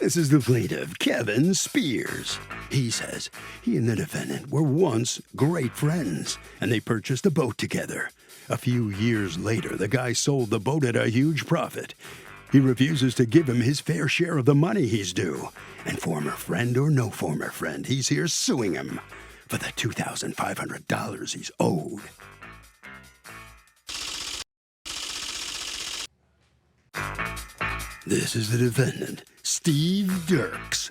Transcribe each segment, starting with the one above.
This is the plaintiff, Kevin Spears. He says he and the defendant were once great friends, and they purchased a boat together. A few years later, the guy sold the boat at a huge profit. He refuses to give him his fair share of the money he's due. And former friend or no former friend, he's here suing him for the $2,500 he's owed. This is the defendant, Steve Dirks.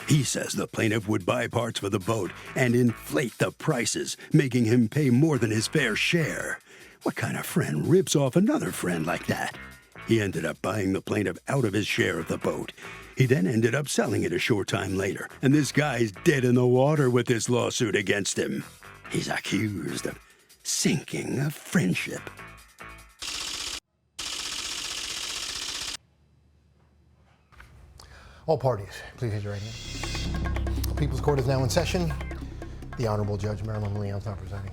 He says the plaintiff would buy parts for the boat and inflate the prices, making him pay more than his fair share. What kind of friend rips off another friend like that? He ended up buying the plaintiff out of his share of the boat. He then ended up selling it a short time later, and this guy's dead in the water with this lawsuit against him. He's accused of sinking a friendship. All parties, please raise your right hand. People's Court is now in session. The Honorable Judge Marilyn Leon is now presiding.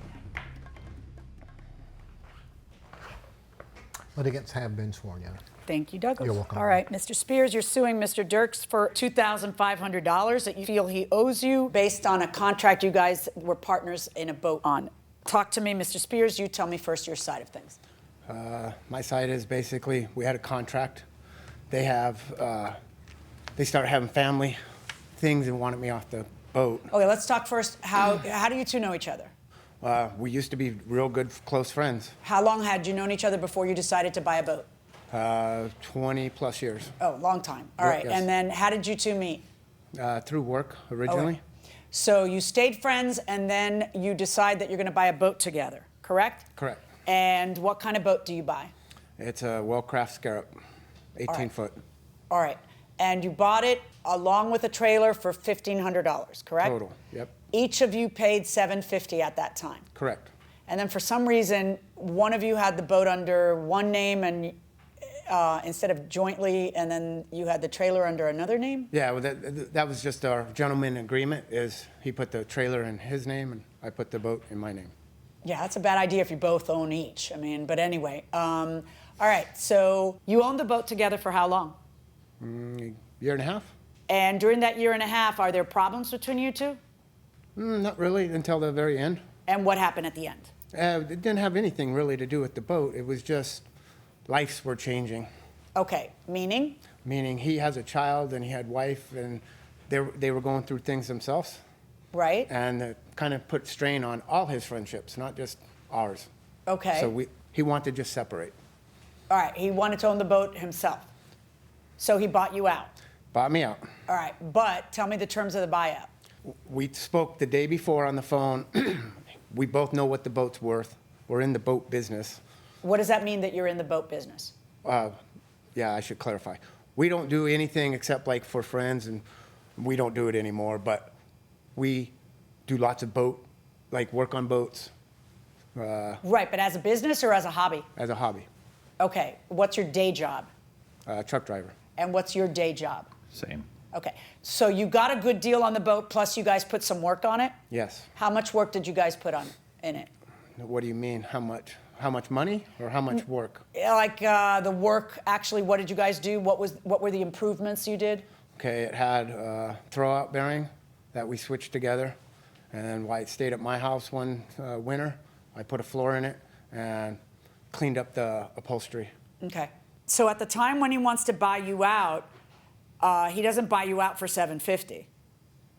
Litigants have been sworn in. Thank you, Douglas. You're welcome. All right, Mr. Spears, you're suing Mr. Dirks for $2,500 that you feel he owes you based on a contract you guys were partners in a boat on. Talk to me, Mr. Spears. You tell me first your side of things. My side is basically we had a contract. They started having family things and wanted me off the boat. Okay, let's talk first. How do you two know each other? We used to be real good, close friends. How long had you known each other before you decided to buy a boat? 20 plus years. Oh, long time. All right. Yes. And then how did you two meet? Through work originally. Okay. So you stayed friends and then you decide that you're going to buy a boat together, correct? Correct. And what kind of boat do you buy? It's a Wellcraft Scarab, 18 foot. All right. And you bought it along with a trailer for $1,500, correct? Total, yep. Each of you paid $750 at that time. Correct. And then for some reason, one of you had the boat under one name and instead of jointly, and then you had the trailer under another name? Yeah, well, that was just our gentleman agreement. Is he put the trailer in his name and I put the boat in my name. Yeah, that's a bad idea if you both own each. I mean, but anyway. All right, so you owned the boat together for how long? Year and a half. And during that year and a half, are there problems between you two? Not really until the very end. And what happened at the end? It didn't have anything really to do with the boat. It was just lives were changing. Okay, meaning? Meaning he has a child and he had wife and they were going through things themselves. Right. And it kind of put strain on all his friendships, not just ours. Okay. So he wanted to just separate. All right, he wanted to own the boat himself. So he bought you out. Bought me out. All right, but tell me the terms of the buyout. We spoke the day before on the phone. We both know what the boat's worth. We're in the boat business. What does that mean that you're in the boat business? Yeah, I should clarify. We don't do anything except like for friends, and we don't do it anymore, but we do lots of work on boats. Right, but as a business or as a hobby? As a hobby. Okay, what's your day job? Truck driver. And what's your day job? Same. Okay, so you got a good deal on the boat, plus you guys put some work on it? Yes. How much work did you guys put on in it? What do you mean, how much? How much money or how much work? Like the work, actually, what did you guys do? What were the improvements you did? Okay, it had a throw-out bearing that we switched together. And while it stayed at my house one winter, I put a floor in it and cleaned up the upholstery. Okay. So at the time when he wants to buy you out, he doesn't buy you out for $750.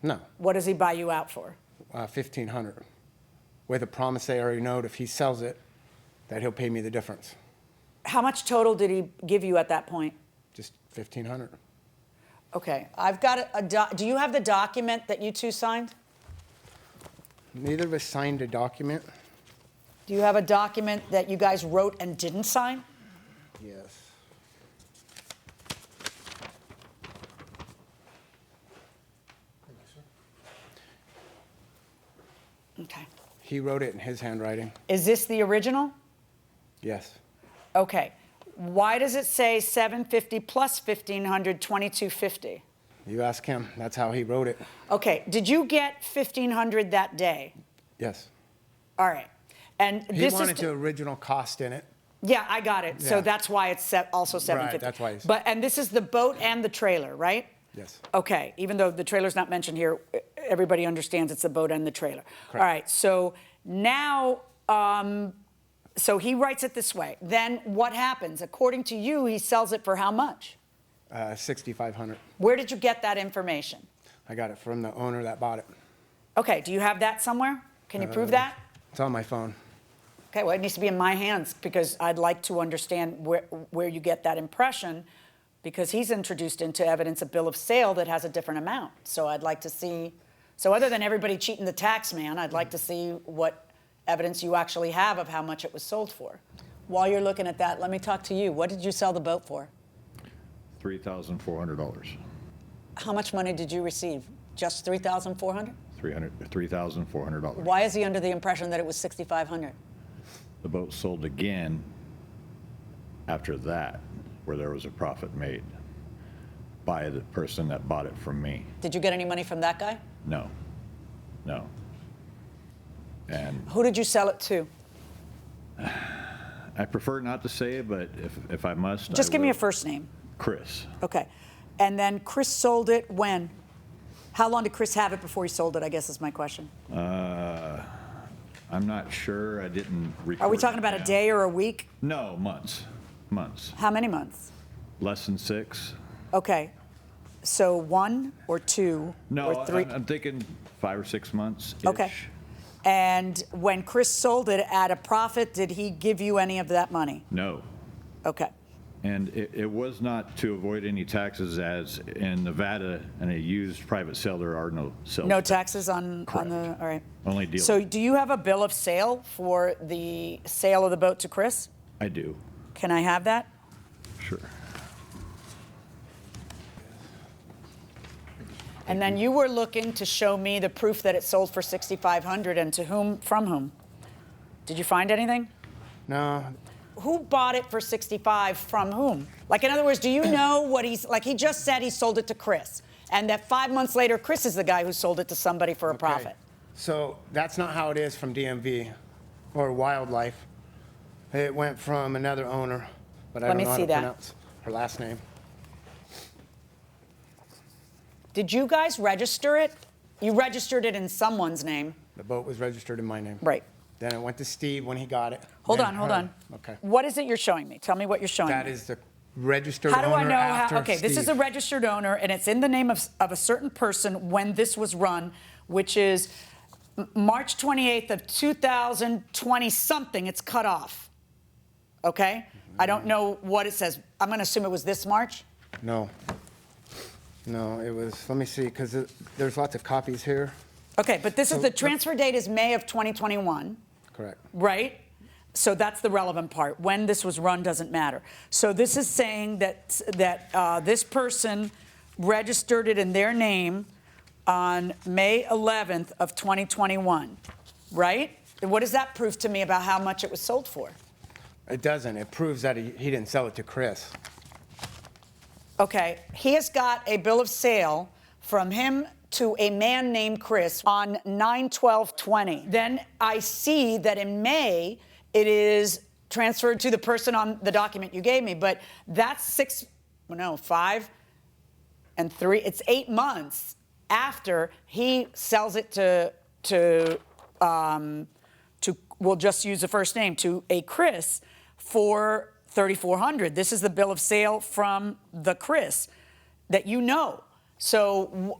No. What does he buy you out for? $1,500, with a promissory note if he sells it that he'll pay me the difference. How much total did he give you at that point? Just $1,500. Okay, I've got do you have the document that you two signed? Neither of us signed a document. Do you have a document that you guys wrote and didn't sign? Yes. Okay. He wrote it in his handwriting. Is this the original? Yes. Okay. Why does it say $750 plus $1,500, $2,250? You ask him. That's how he wrote it. Okay. Did you get $1,500 that day? Yes. All right. And He wanted the original cost in it. Yeah, I got it. So Yeah. that's why it's also $750. Right, that's why And this is the boat and the trailer, right? Yes. Okay, even though the trailer's not mentioned here, everybody understands it's the boat and the trailer. Correct. All right, so now, so he writes it this way. Then what happens? According to you, he sells it for how much? $6,500. Where did you get that information? I got it from the owner that bought it. Okay, do you have that somewhere? Can you prove that? It's on my phone. Okay, well, it needs to be in my hands because I'd like to understand where you get that impression, because he's introduced into evidence a bill of sale that has a different amount. So I'd like to see, so other than everybody cheating the tax man, I'd like to see what evidence you actually have of how much it was sold for. While you're looking at that, let me talk to you. What did you sell the boat for? $3,400. How much money did you receive? Just $3,400? $3,400. Why is he under the impression that it was $6,500? The boat sold again after that, where there was a profit made by the person that bought it from me. Did you get any money from that guy? No, no. And Who did you sell it to? I prefer not to say it, but if I must, Just I give me will. a first name. Chris. Okay. And then Chris sold it when? How long did Chris have it before he sold it, I guess is my question. I'm not sure. I didn't record Are we talking it about a down. day or a week? No, months. Months. How many months? Less than 6. Okay. So 1 or 2 No, or 3? I'm thinking 5 or 6 months. Okay. And when Chris sold it at a profit, did he give you any of that money? No. Okay. And it was not to avoid any taxes, as in Nevada, in a used private sale, there are no sales. No taxes on Correct. the, all right. Only deal. So do you have a bill of sale for the sale of the boat to Chris? I do. Can I have that? Sure. And then you were looking to show me the proof that it sold for $6,500, and to whom, from whom? Did you find anything? No, Who bought it for $65 from whom? Like, in other words, do you know what he's, like he just said he sold it to Chris, and that 5 months later, Chris is the guy who sold it to somebody for a profit. So that's not how it is from DMV or Wildlife. It went from another owner, but I Let don't me know how see to that. pronounce her last name. Did you guys register it? You registered it in someone's name. The boat was registered in my name. Right. Then it went to Steve when he got it. Hold then on, hold her. on. Okay. What is it you're showing me? Tell me what you're showing That me. is the registered How do I owner know after how? Okay, this is a Steve. registered owner, and it's in the name of a certain person when this was run, which is March 28th of 2020 something. It's cut off. Okay? I don't know what it says. I'm going to assume it was this March. No. No, it was, let me see, because there's lots of copies here. Okay, but this is So the transfer date is May of 2021. Correct. Right? So that's the relevant part. When this was run doesn't matter. So this is saying that this person registered it in their name on May 11th of 2021, right? And what does that prove to me about how much it was sold for? It doesn't. It proves that he didn't sell it to Chris. Okay, he has got a bill of sale from him to a man named Chris on 9/12/20. Then I see that in May, it is transferred to the person on the document you gave me, but that's 5 and 3, it's 8 months after he sells it to we'll just use the first name, to a Chris for $3,400. This is the bill of sale from the Chris that you know. So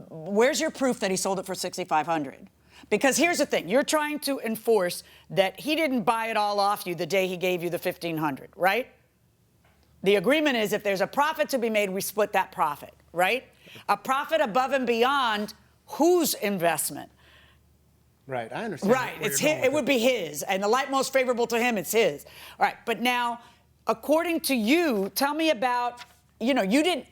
where's your proof that he sold it for $6,500? Because here's the thing, you're trying to enforce that he didn't buy it all off you the day he gave you the $1,500, right? The agreement is if there's a profit to be made, we split that profit, right? A profit above and beyond whose investment? Right, I understand. Right, where it's you're his, going it with would be his, and the light most favorable to him, it's his. All right, but now, according to you, tell me about, you didn't,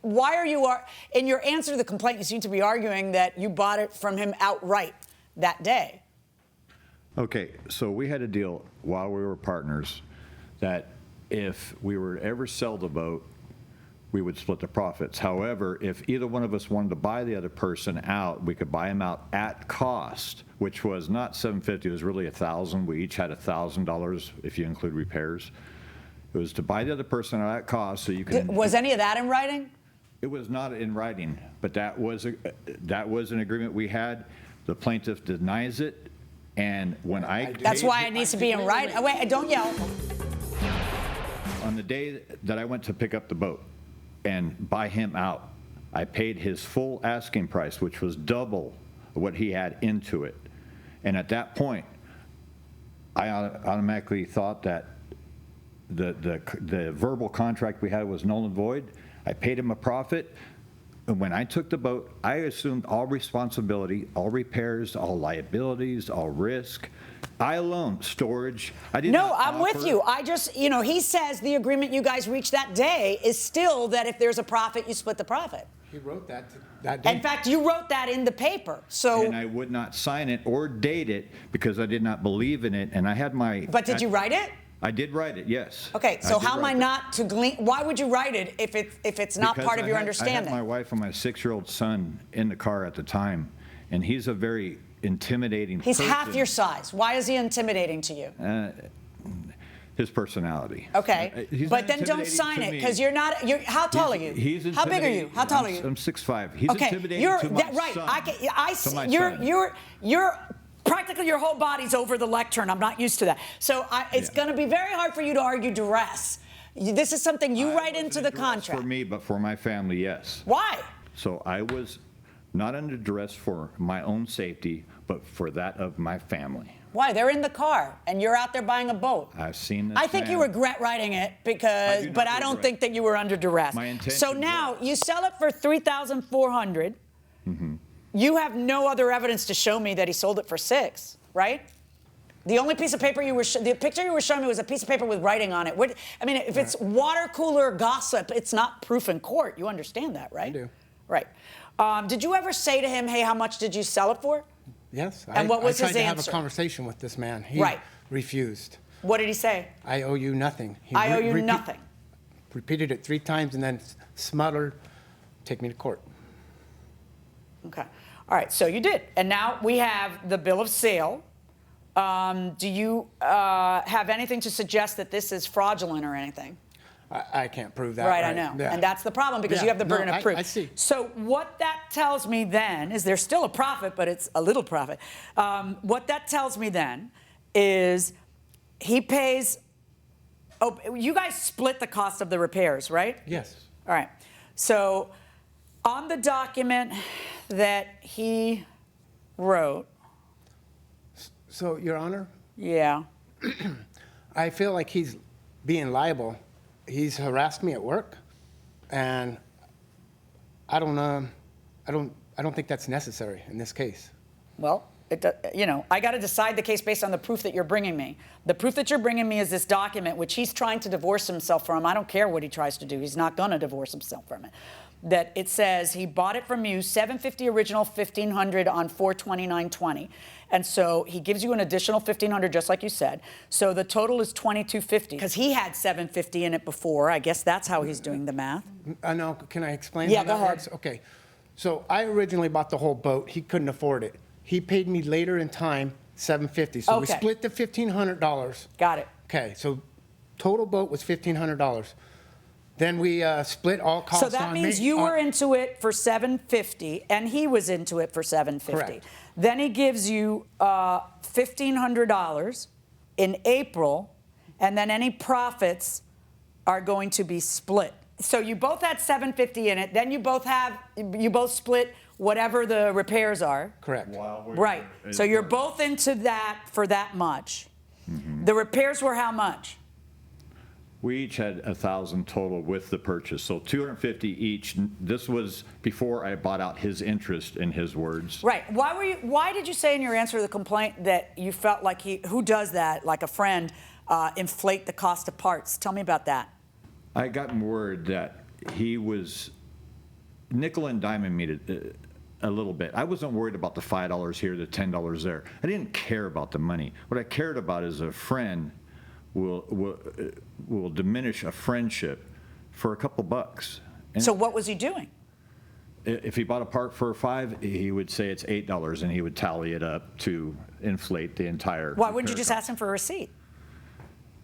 why are you, in your answer to the complaint, you seem to be arguing that you bought it from him outright that day. Okay, so we had a deal while we were partners that if we were to ever sell the boat, we would split the profits. However, if either one of us wanted to buy the other person out, we could buy him out at cost, which was not $750, it was really $1,000. We each had $1,000 if you include repairs. It was to buy the other person out at cost so you can. Was any of that in writing? It was not in writing, but that was an agreement we had. The plaintiff denies it, and when That's why it needs to be in writing. Wait, don't yell. On the day that I went to pick up the boat and buy him out, I paid his full asking price, which was double what he had into it. And at that point, I automatically thought that the verbal contract we had was null and void. I paid him a profit. And when I took the boat, I assumed all responsibility, all repairs, all liabilities, all risk. I alone, storage. I didn't. No, I'm with you. I just, he says the agreement you guys reached that day is still that if there's a profit, you split the profit. He wrote that day. In fact, you wrote that in the paper. So. And I would not sign it or date it because I did not believe in it. And I had my. But did you write it? I did write it, yes. Okay, so how am I not to glean? Why would you write it if it's not Because part of your I understanding? had my wife and my 6-year-old son in the car at the time, and he's a very intimidating He's person. half your size. Why is he intimidating to you? His personality. Okay, He's but not then don't intimidating sign to it me. because you're not. How tall are you? He's How big are you? How tall are you? I'm 6'5". He's Okay, intimidating you're to my right. son. I To see. my You're son. practically your whole body's over the lectern. I'm not used to that. So it's going to be very hard for you to argue duress. This is something you write into the contract. For me, but for my family, yes. Why? So I was not under duress for my own safety, but for that of my family. Why? They're in the car, and you're out there buying a boat. I've seen this. I think you regret writing it but I don't think that you were under duress. My intention So now you sell it for $3,400. Mm-hmm. You have no other evidence to show me that he sold it for $6,000, right? The only piece of paper the picture you were showing me was a piece of paper with writing on it. I mean, if it's water cooler gossip, it's not proof in court. You understand that, right? I do. Right. Did you ever say to him, hey, how much did you sell it for? Yes. And what was I his tried to have answer? a conversation with this man. He Right. refused. What did he say? I owe you nothing. He I owe you nothing. Repeated it 3 times and then smuttered, take me to court. Okay. All right, so you did. And now we have the bill of sale. Do you have anything to suggest that this is fraudulent or anything? I can't prove that. Right, I know. Yeah. And that's the problem because Yeah, you have the burden no, of proof. I see. So what that tells me then is there's still a profit, but it's a little profit. What that tells me then is he pays, you guys split the cost of the repairs, right? Yes. All right. So on the document that he wrote. So, Your Honor, Yeah. I feel like he's being liable. He's harassed me at work, and I don't think that's necessary in this case. Well, I got to decide the case based on the proof that you're bringing me. The proof that you're bringing me is this document, which he's trying to divorce himself from. I don't care what he tries to do. He's not going to divorce himself from it. That it says he bought it from you, $750 original, $1,500 on 4/29/20. And so he gives you an additional $1,500, just like you said. So the total is $2,250 because he had $750 in it before. I guess that's how he's doing the math. I know. Can I explain Yeah, how go that ahead. works? Okay. So I originally bought the whole boat. He couldn't afford it. He paid me later in time $750. So we Okay. split the $1,500. Got it. Okay. So total boat was $1,500. Then we split all costs on So me. that means you were into it for $750, and he was into it for $750. Correct. Then he gives you $1,500 in April, and then any profits are going to be split. So you both had $750 in it. Then you both split whatever the repairs are. Correct. Right. So you're both into that for that much. Mm-hmm. The repairs were how much? We each had 1,000 total with the purchase, so 250 each. This was before I bought out his interest, in his words. Right. Why did you say in your answer to the complaint that you felt like who does that, like a friend, inflate the cost of parts? Tell me about that. I got word that he was nickel and diming me a little bit. I wasn't worried about the $5 here, the $10 there. I didn't care about the money. What I cared about is a friend will diminish a friendship for a couple bucks. And So what was he doing? if he bought a part for $5, he would say it's $8, and he would tally it up to inflate the entire. Why wouldn't you repair just cost. ask him for a receipt?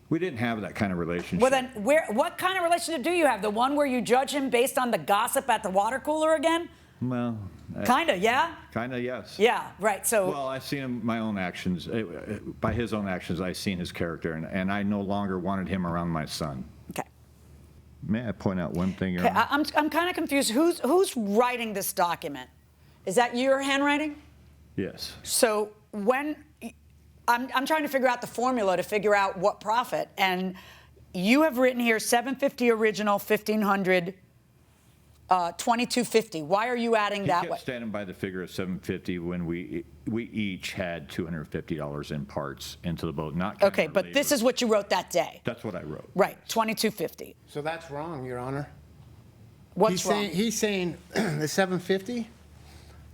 We didn't have that kind of relationship. Well, then, what kind of relationship do you have? The one where you judge him based on the gossip at the water cooler again? Well, Kinda, yeah? Kinda, yes. Yeah, right. So, Well, I've seen him, my own actions. By his own actions, I've seen his character, and I no longer wanted him around my son. okay. May I point out one thing, Your Okay, Honor? I'm kind of confused. Who's writing this document? Is that your handwriting? Yes. So when I'm trying to figure out the formula to figure out what profit, and you have written here 750 original, 1500, 2250. Why are you adding He that kept way? standing by the figure of 750 when we each had $250 in parts into the boat, not counting Okay, our but this labor. is what you wrote that day. That's what I wrote. Right, 2250. So that's wrong, Your Honor. What's wrong? He's saying the 750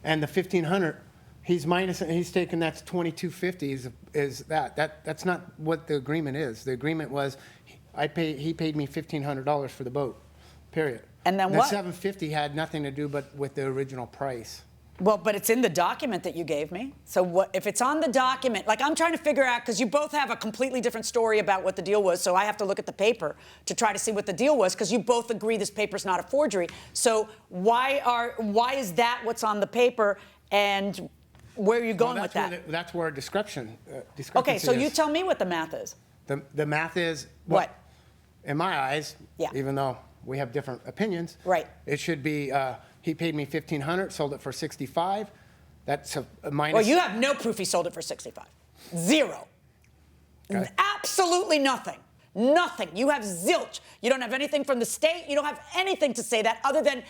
and the 1500. He's taking that's 2250 is that's not what the agreement is. The agreement was he paid me $1,500 for the boat, period. And then the what? 750 had nothing to do but with the original price. Well, but it's in the document that you gave me. So what if it's on the document? Like, I'm trying to figure out, because you both have a completely different story about what the deal was, so I have to look at the paper to try to see what the deal was, because you both agree this paper's not a forgery. So why is that what's on the paper, and where are you going with that? That's where discrepancy Okay, so is. you tell me what the math is. The math is What? in my eyes, Yeah. even though we have different opinions, Right. it should be he paid me $1,500, sold it for $65. That's a minus. Well, you have no proof he sold it for 65. Zero. Okay. Absolutely nothing. Nothing. You have zilch. You don't have anything from the state. You don't have anything to say that other than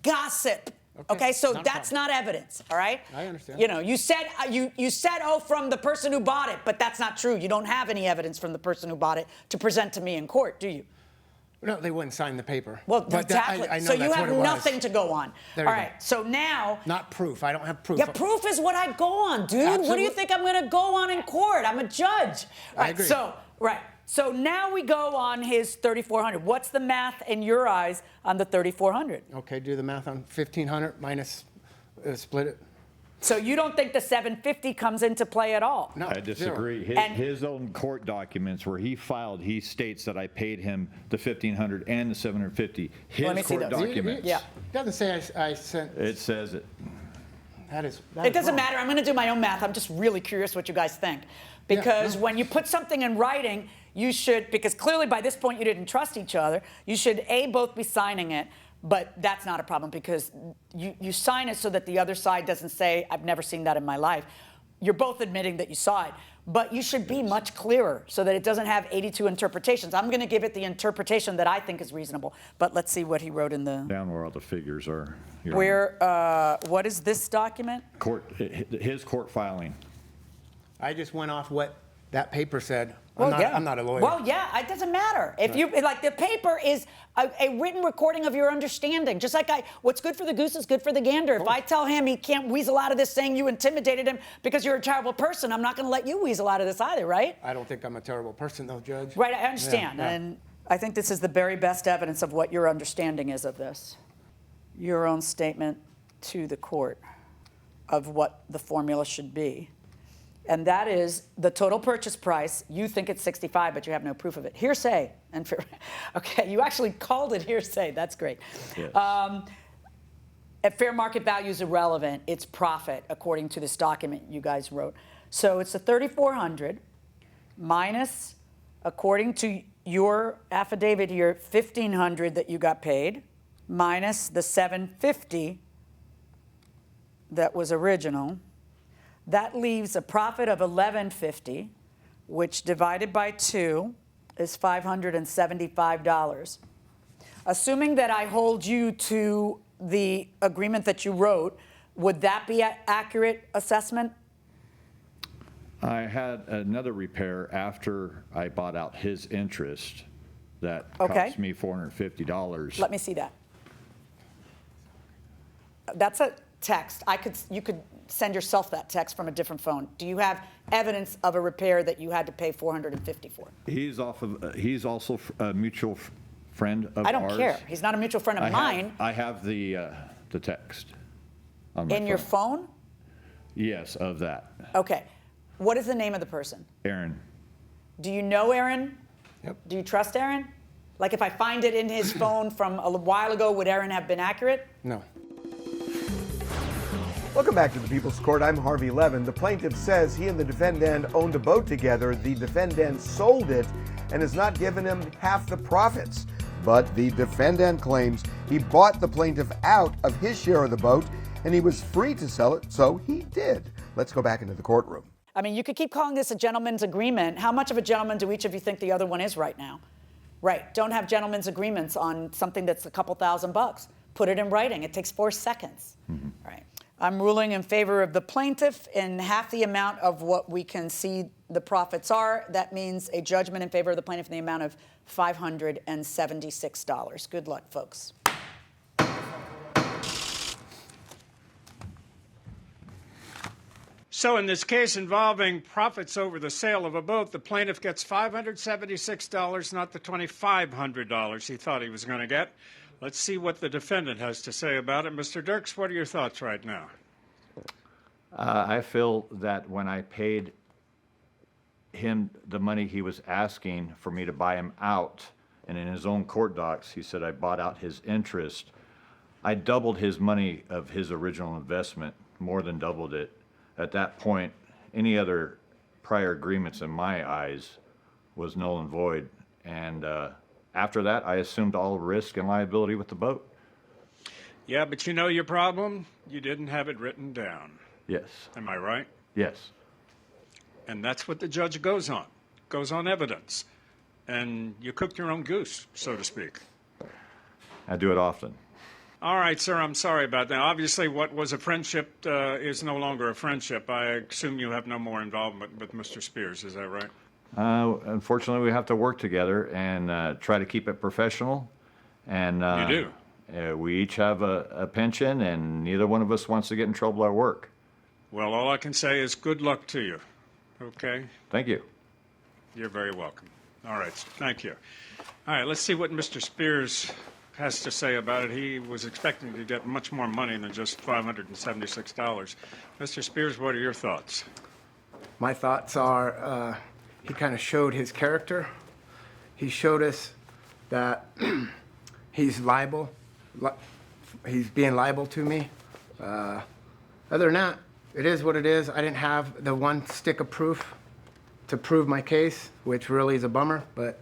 gossip. Okay, so not a that's problem. not evidence, all right? I understand. You know, you said from the person who bought it, but that's not true. You don't have any evidence from the person who bought it to present to me in court, do you? No, they wouldn't sign the paper. Well, But exactly. I know So you that's have what it was. nothing to go on. There All you go. right. So now. Not proof. I don't have proof. Yeah, proof is what I go on, dude. What do you Absolute- think I'm going to go on in court? I'm a judge. I agree. So now we go on his 3,400. What's the math in your eyes on the 3,400? Okay, do the math on 1,500 minus split it. So you don't think the 750 comes into play at all? No, I disagree. zero. His own court documents where he filed, he states that I paid him the $1,500 and the $750. His Let me see court those. documents. Yeah. It doesn't say I sent. It says it. It doesn't matter. I'm going to do my own math. I'm just really curious what you guys think. Because when you put something in writing, you should, because clearly by this point you didn't trust each other, you should, A, both be signing it, but that's not a problem because you sign it so that the other side doesn't say, I've never seen that in my life. You're both admitting that you saw it. But you should be much clearer so that it doesn't have 82 interpretations. I'm going to give it the interpretation that I think is reasonable. But let's see what he wrote in the... Down where all the figures are. Your Where, what is this document? his court filing. I just went off what that paper said. Well, I'm not a lawyer. Well, yeah, it doesn't matter. If you like, the paper is a written recording of your understanding. Just like what's good for the goose is good for the gander. If I tell him he can't weasel out of this saying you intimidated him because you're a terrible person, I'm not going to let you weasel out of this either, right? I don't think I'm a terrible person, though, Judge. Right, I understand. Yeah. And I think this is the very best evidence of what your understanding is of this. Your own statement to the court of what the formula should be. And that is the total purchase price. You think it's 65, but you have no proof of it. Hearsay. Okay, you actually called it hearsay. That's great. Yes. At fair market value is irrelevant. It's profit, according to this document you guys wrote. So it's the 3,400 minus, according to your affidavit here, 1,500 that you got paid, minus the 750 that was original. That leaves a profit of $1,150, which divided by 2 is $575. Assuming that I hold you to the agreement that you wrote, would that be an accurate assessment? I had another repair after I bought out his interest that cost me $450. Let me see that. That's a text. You could send yourself that text from a different phone. Do you have evidence of a repair that you had to pay $450 for? He's also a mutual friend of ours. I don't care. He's not a mutual friend of mine. I have the text on my In your phone? Yes, of that. Okay. What is the name of the person? Aaron. Do you know Aaron? Yep. Do you trust Aaron? Like if I find it in his phone from a while ago, would Aaron have been accurate? No. Welcome back to the People's Court. I'm Harvey Levin. The plaintiff says he and the defendant owned a boat together. The defendant sold it and has not given him half the profits. But the defendant claims he bought the plaintiff out of his share of the boat and he was free to sell it, so he did. Let's go back into the courtroom. I mean, you could keep calling this a gentleman's agreement. How much of a gentleman do each of you think the other one is right now? Right. Don't have gentlemen's agreements on something that's a couple $1,000. Put it in writing. It takes 4 seconds. Mm-hmm. Right. I'm ruling in favor of the plaintiff in half the amount of what we can see the profits are. That means a judgment in favor of the plaintiff in the amount of $576. Good luck, folks. So in this case involving profits over the sale of a boat, the plaintiff gets $576, not the $2,500 he thought he was going to get. Let's see what the defendant has to say about it. Mr. Dirks, what are your thoughts right now? I feel that when I paid him the money he was asking for me to buy him out, and in his own court docs, he said I bought out his interest, I doubled his money of his original investment, more than doubled it. At that point, any other prior agreements in my eyes was null and void. And after that, I assumed all risk and liability with the boat. Yeah, but you know your problem? You didn't have it written down. Yes. Am I right? Yes. And that's what the judge goes on evidence. And you cooked your own goose, so to speak. I do it often. All right, sir, I'm sorry about that. Obviously, what was a friendship is no longer a friendship. I assume you have no more involvement with Mr. Spears, is that right? Unfortunately, we have to work together and try to keep it professional. And you do. We each have a pension, and neither one of us wants to get in trouble at work. Well, all I can say is good luck to you, okay? Thank you. You're very welcome. All right, thank you. All right, let's see what Mr. Spears has to say about it. He was expecting to get much more money than just $576. Mr. Spears, what are your thoughts? My thoughts are he kind of showed his character. He showed us that he's liable. He's being liable to me. Other than that, it is what it is. I didn't have the one stick of proof to prove my case, which really is a bummer. But,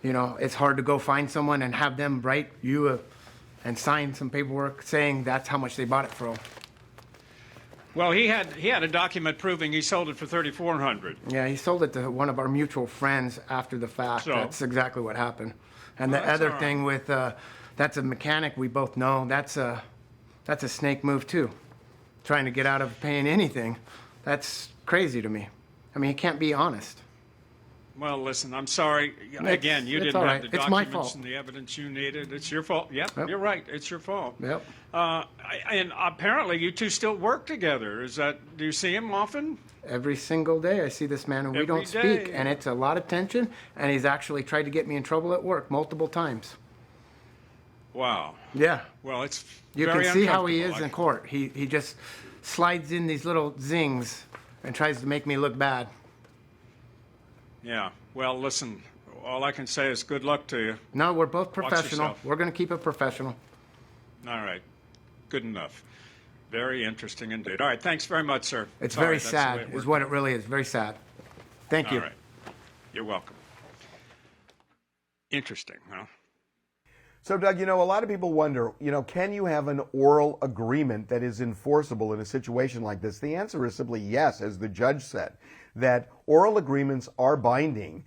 you know, it's hard to go find someone and have them write you and sign some paperwork saying that's how much they bought it for. Well, he had a document proving he sold it for $3,400. Yeah, he sold it to one of our mutual friends after the fact. So? That's exactly what happened. And Well, the that's other all thing with that's a mechanic we both know. That's a snake move too. Trying to get out of paying anything. That's crazy to me. I mean, he can't be honest. Well, listen, I'm sorry. Again, you it's didn't all have right. the It's my documents fault. and the evidence you needed. It's your fault. Yep, Yep. You're right. It's your fault. Yep. And apparently you two still work together. Do you see him often? Every single day I see this man and we Every don't speak. day. And it's a lot of tension. And he's actually tried to get me in trouble at work multiple times. Wow. Yeah. Well, it's You very can see how he is uncomfortable. in court. He just slides in these little zings and tries to make me look bad. Yeah. Well, listen, all I can say is good luck to you. No, we're both Watch professional. yourself. We're going to keep it professional. All right. Good enough. Very interesting indeed. All right. Thanks very much, sir. It's Sorry, very that's the way sad, it is worked. what it really is. Very sad. Thank you. All right. You're welcome. Interesting, huh? So, Doug, you know, a lot of people wonder, you know, can you have an oral agreement that is enforceable in a situation like this? The answer is simply yes, as the judge said, that oral agreements are binding,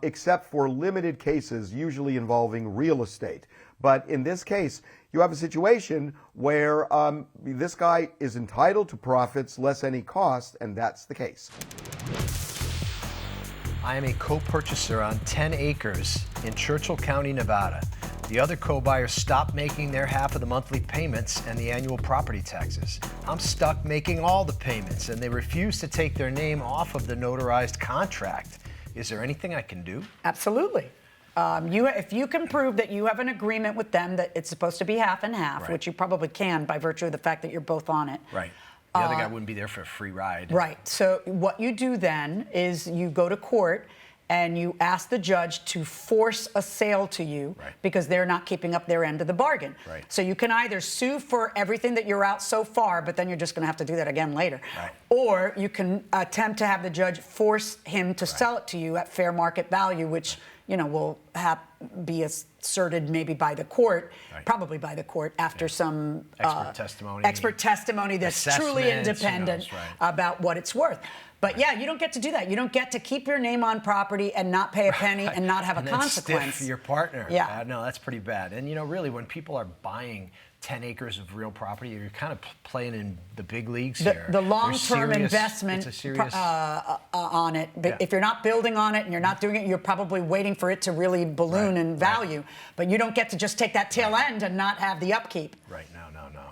except for limited cases, usually involving real estate. But in this case, you have a situation where this guy is entitled to profits less any cost, and that's the case. I am a co-purchaser on 10 acres in Churchill County, Nevada. The other co-buyers stopped making their half of the monthly payments and the annual property taxes. I'm stuck making all the payments, and they refuse to take their name off of the notarized contract. Is there anything I can do? Absolutely. If you can prove that you have an agreement with them that it's supposed to be half and half, Right. which you probably can by virtue of the fact that you're both on it. Right. The other guy wouldn't be there for a free ride. Right. So what you do then is you go to court and you ask the judge to force a sale to you because they're not keeping up their end of the bargain. So you can either sue for everything that you're out so far, but then you're just going to have to do that again later. Or you can attempt to have the judge force him to sell it to you at fair market value, which will be asserted maybe by the court, probably by the court after some expert testimony that's truly independent about what it's worth. But yeah, you don't get to do that. You don't get to keep your name on property and not pay a penny and not have a consequence. For your partner. Yeah. No, that's pretty bad. And really, when people are buying 10 acres of real property, you're kind of playing in the big leagues here. The long-term investment on it. If you're not building on it and you're not doing it, you're probably waiting for it to really balloon in value. But you don't get to just take that tail end and not have the upkeep. No.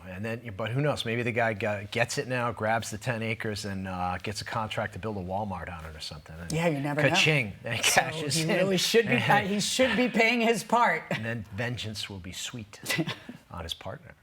And then, but who knows? Maybe the guy gets it now, grabs the 10 acres, and gets a contract to build a Walmart on it or something. And yeah, you never know. Ka-ching! And he cashes in. He really should be. He should be paying his part. And then vengeance will be sweet on his partner.